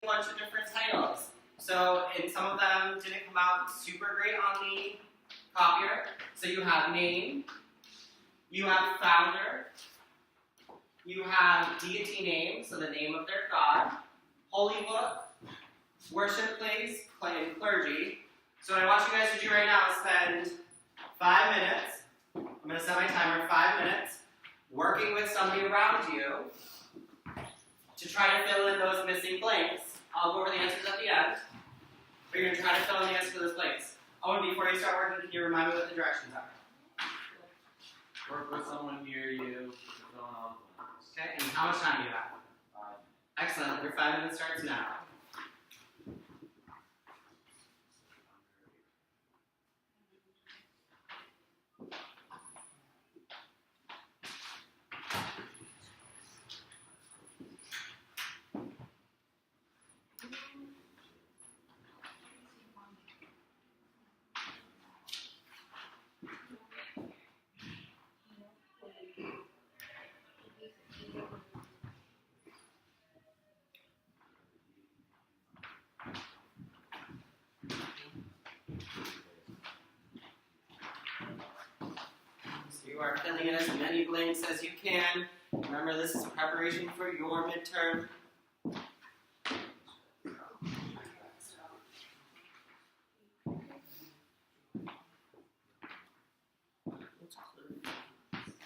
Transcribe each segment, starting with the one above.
bunch of different titles. So, and some of them didn't come out super great on the copier. So you have name, you have founder, you have deity name, so the name of their god, holy book, worship place, and clergy. So what I want you guys to do right now is spend 5 minutes, I'm going to set my timer, 5 minutes, working with somebody around you to try to fill in those missing blanks. I'll go over the answers at the end, but you're going to try to fill in the answers to those blanks. Oh, and before you start working, can you remind me what the directions are? Work with someone near you, fill in all the blanks. Okay, and how much time do you have? Excellent, your 5 minutes starts now. You are filling in as many blanks as you can. Remember, this is preparation for your midterm.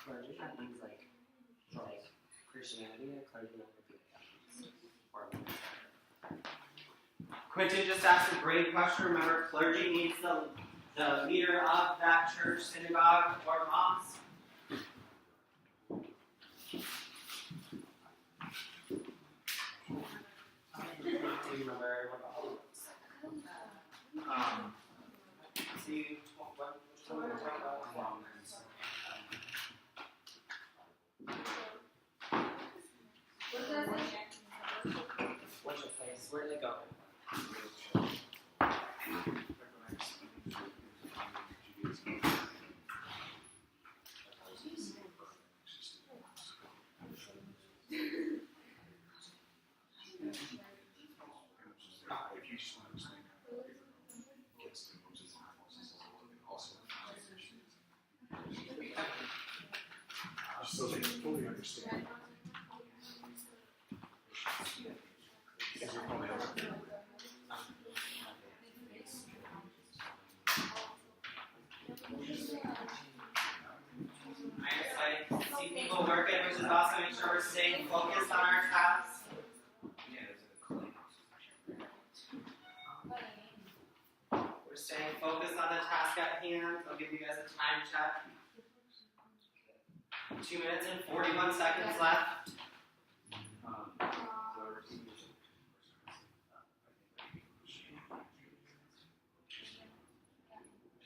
Clergy, that means like Christianity, clergy. Quentin just asked a great question. Remember, clergy means the leader of that church, synagogue, or mosque. Do you remember what about all of those? See, which one we're talking about? What's your place? Where did they go? So they fully understand. I see people working, which is awesome. Make sure we're staying focused on our tasks. We're staying focused on the task at hand. I'll give you guys a time check. 2 minutes and 41 seconds left.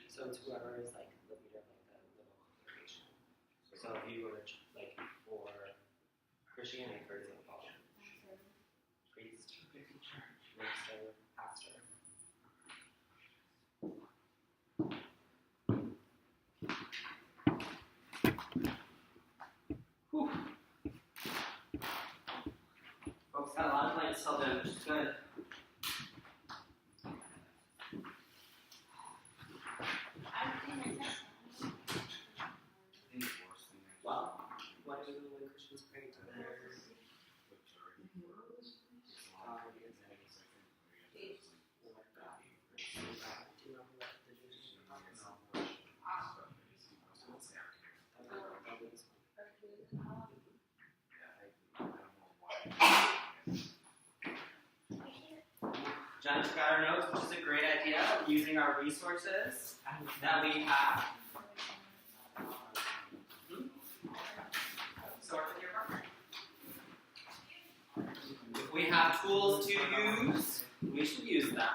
So it's whoever is like the leader of like the little congregation. So if you were like for Christianity, for example, priest, minister, pastor. Whew. Folks got a lot of plans still doing, which is good. Well, what do when Christians pray to their John took out our notes, which is a great idea, using our resources that we have. Start with your partner. If we have tools to use, we should use them.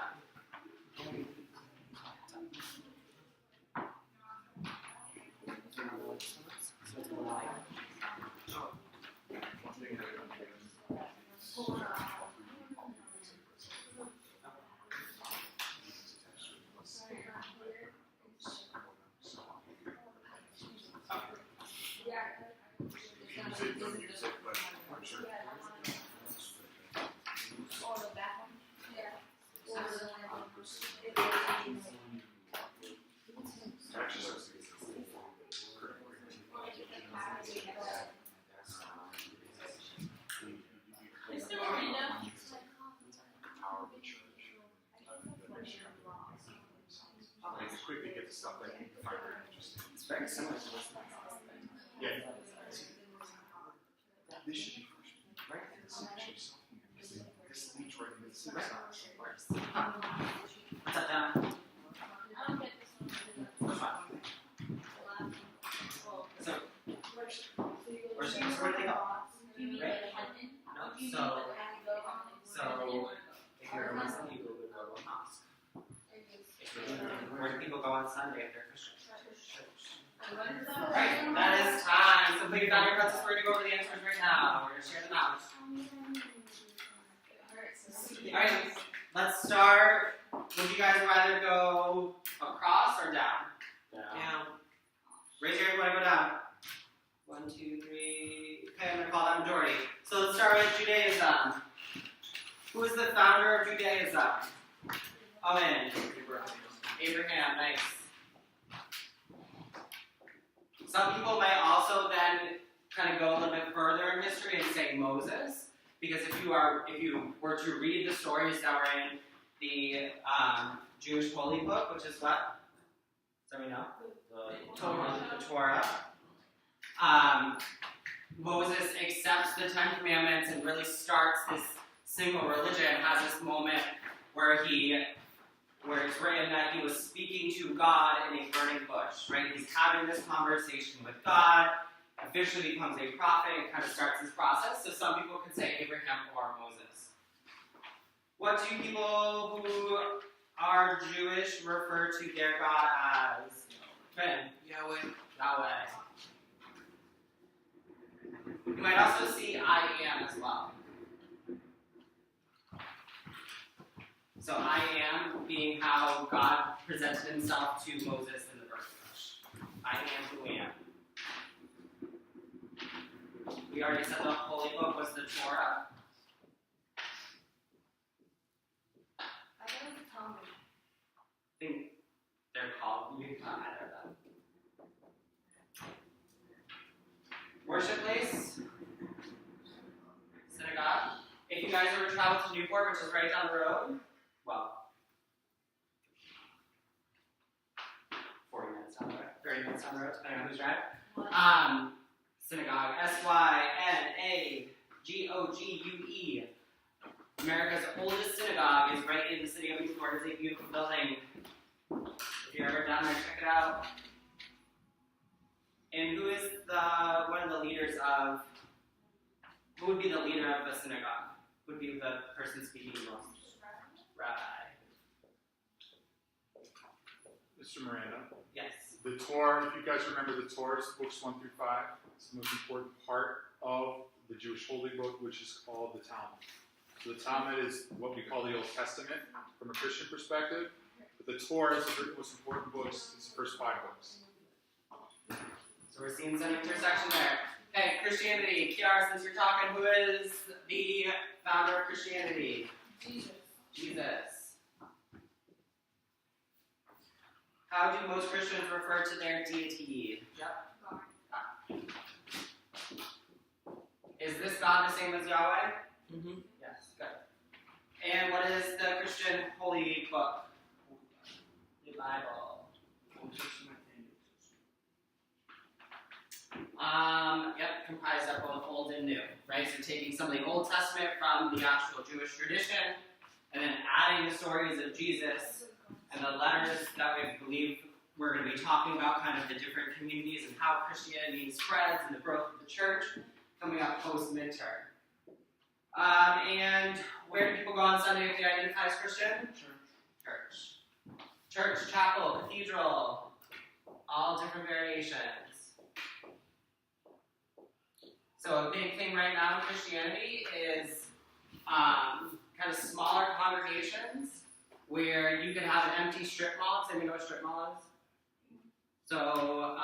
stuff that you find very interesting. It's very similar to this one. Yeah. This should be freshmen, right? This is actually something because this leads right into the syntax. What's up, Dan? Which one? So, where's the where did they go? Right? No. So if you're a Muslim, you would go to a mosque. Where do people go on Sunday if they're Christian? Alright, that is time. So please, Dr. Francis, we're going to go over the answers right now. We're going to share them out. Alright, let's start. Would you guys rather go across or down? Down. Raise your hand when I go down. 1, 2, 3. Okay, I'm going to call that majority. So let's start with Judaism. Who is the founder of Judaism? Owen. Abraham, nice. Some people might also then kind of go a little bit further in history and say Moses, because if you were to read the stories that were in the Jewish holy book, which is what? Does everyone know? The Torah. Moses accepts the 10 Commandments and really starts this single religion, has this moment where it's written that he was speaking to God in a burning bush, right? He's having this conversation with God, officially becomes a prophet, and kind of starts this process. So some people could say Abraham or Moses. What do people who are Jewish refer to their God as? Ben? Yahweh. Yahweh. You might also see I am as well. So I am being how God presented himself to Moses in the burning bush. I am who I am. We already said the holy book was the Torah. I think they're called, you can call either of them. Worship place, synagogue. If you guys ever travel to Newport, which is right down the road, well, 40 minutes down the road, 30 minutes down the road, depending on who's driving. Synagogue, Synagogue. America's oldest synagogue is right in the city of Newport. It's a beautiful building. If you're ever down there, check it out. And who is one of the leaders of? Who would be the leader of the synagogue? Who would be the person speaking the most? Rabbi. Mr. Miranda. Yes. The Torah, if you guys remember the Torah, books 1 through 5, it's the most important part of the Jewish holy book, which is called the Talmud. So the Talmud is what we call the Old Testament from a Christian perspective, but the Torah is the most important books. It's the first 5 books. So we're seeing some intersection there. Okay, Christianity. Kiara, since you're talking, who is the founder of Christianity? Jesus. How do most Christians refer to their deity? Yep. God. Is this God the same as Yahweh? Mm-hmm. Yes, good. And what is the Christian holy book? The Bible. Yep, comprised of both Old and New, right? So taking some of the Old Testament from the actual Jewish tradition, and then adding the stories of Jesus and the letters that we believe we're going to be talking about, kind of the different communities and how Christianity spreads and the growth of the church, coming up post-midterm. And where do people go on Sunday if they identify as Christian? Church. Church, chapel, cathedral, all different variations. So a big thing right now in Christianity is kind of smaller congregations where you can have an empty strip mall. Does anybody know what a strip mall is? So,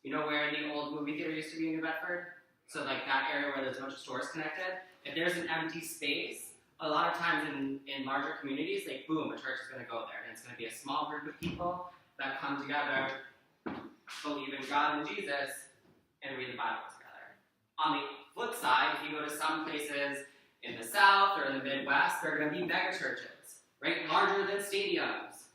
you know where the old movie theater used to be in New Bedford? So like that area where there's a bunch of stores connected. If there's an empty space, a lot of times in larger communities, like boom, a church is going to go there. And it's going to be a small group of people that come together, believe in God and Jesus, and read the Bible together. On the flip side, if you go to some places in the South or in the Midwest, there are going to be mega churches, right? Larger than stadiums,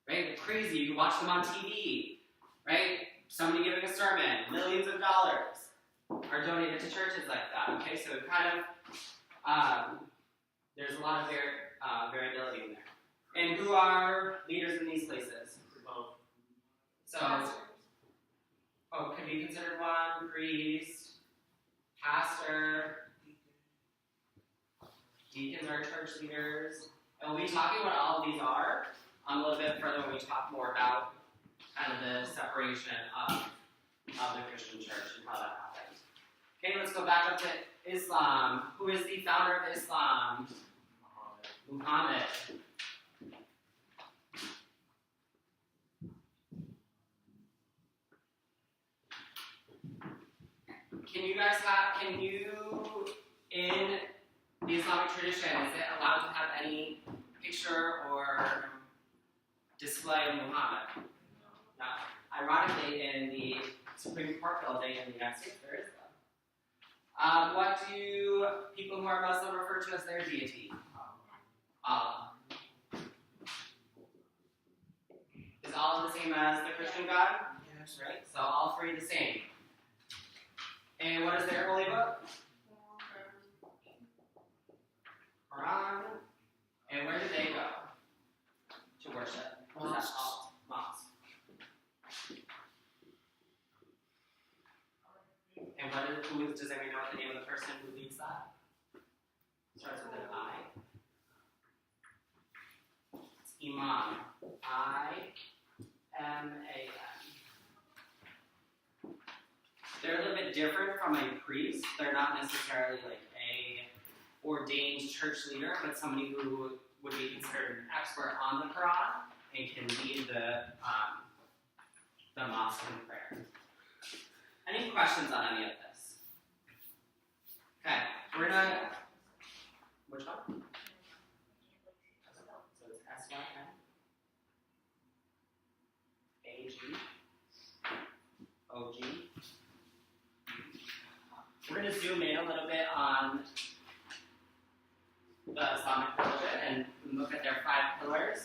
right? They're crazy. You watch them on TV, right? Somebody giving a sermon, millions of dollars are donated to churches like that. Okay, so kind of there's a lot of variability in there. And who are leaders in these places? So, could be considered one, priest, pastor, deacons are church leaders. And we'll be talking about all of these are a little bit further when we talk more about kind of the separation of the Christian church and how that happened. Okay, let's go back up to Islam. Who is the founder of Islam? Muhammad. Can you, in the Islamic tradition, is it allowed to have any picture or display of Muhammad? No. Ironically, in the Supreme Court building in the United States, there is though. What do people who are Muslim refer to as their deity? Allah. Is Allah the same as the Christian God? Yes. Right? So all three the same. And what is their holy book? Quran. And where do they go to worship? What is that called? Mosque. And does anyone know what the name of the person who leads that? Starts with an I. It's Imam. I-M-A-M. They're a little bit different from a priest. They're not necessarily like a ordained church leader, but somebody who would be considered an expert on the Quran and can lead the mosque in prayer. Any questions on any of this? Okay, we're gonna. Which one? So it's S-Y-N. A-G. O-G. We're going to zoom in a little bit on the Islamic religion and look at their 5 pillars.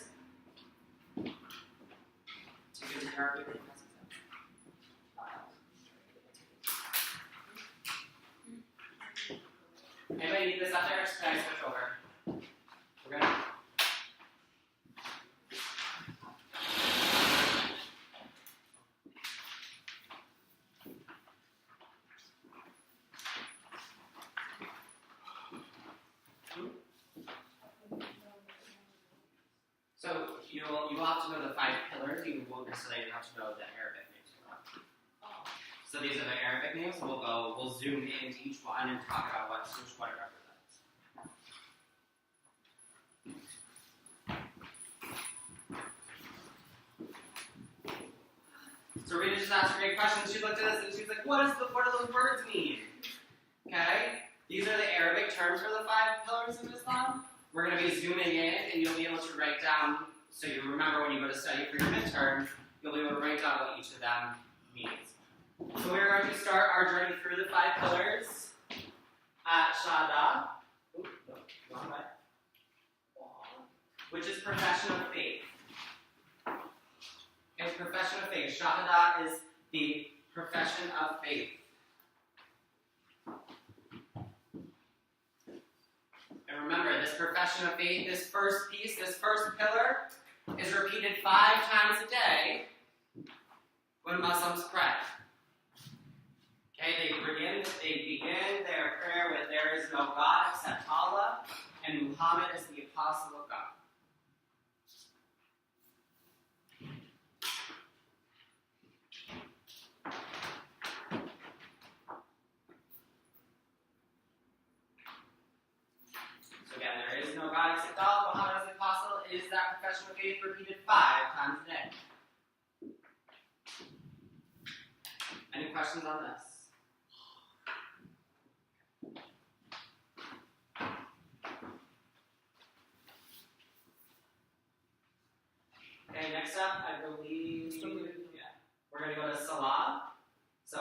Anybody need this up there? Or should I switch over? We're good? So you will have to know the 5 pillars. You won't necessarily have to know the Arabic names for them. So these are the Arabic names. We'll zoom into each one and talk about which one it represents. So Rita just asked a great question. She looked at us and she was like, what do those words mean? Okay? These are the Arabic terms for the 5 pillars of Islam. We're going to be zooming in, and you'll be able to write down, so you remember when you go to study for your midterm, you'll be able to write down what each of them means. So we're going to start our journey through the 5 pillars at Shahada, which is profession of faith. It's profession of faith. Shahada is the profession of faith. And remember, this profession of faith, this first piece, this first pillar, is repeated 5 times a day when Muslims pray. Okay, they begin their prayer with "There is no God except Allah," and Muhammad is the apostle of God. So again, there is no God except Allah, Muhammad is the apostle. Is that profession of faith repeated 5 times a day? Any questions on this? Okay, next up, I believe, we're going to go to Salah. So,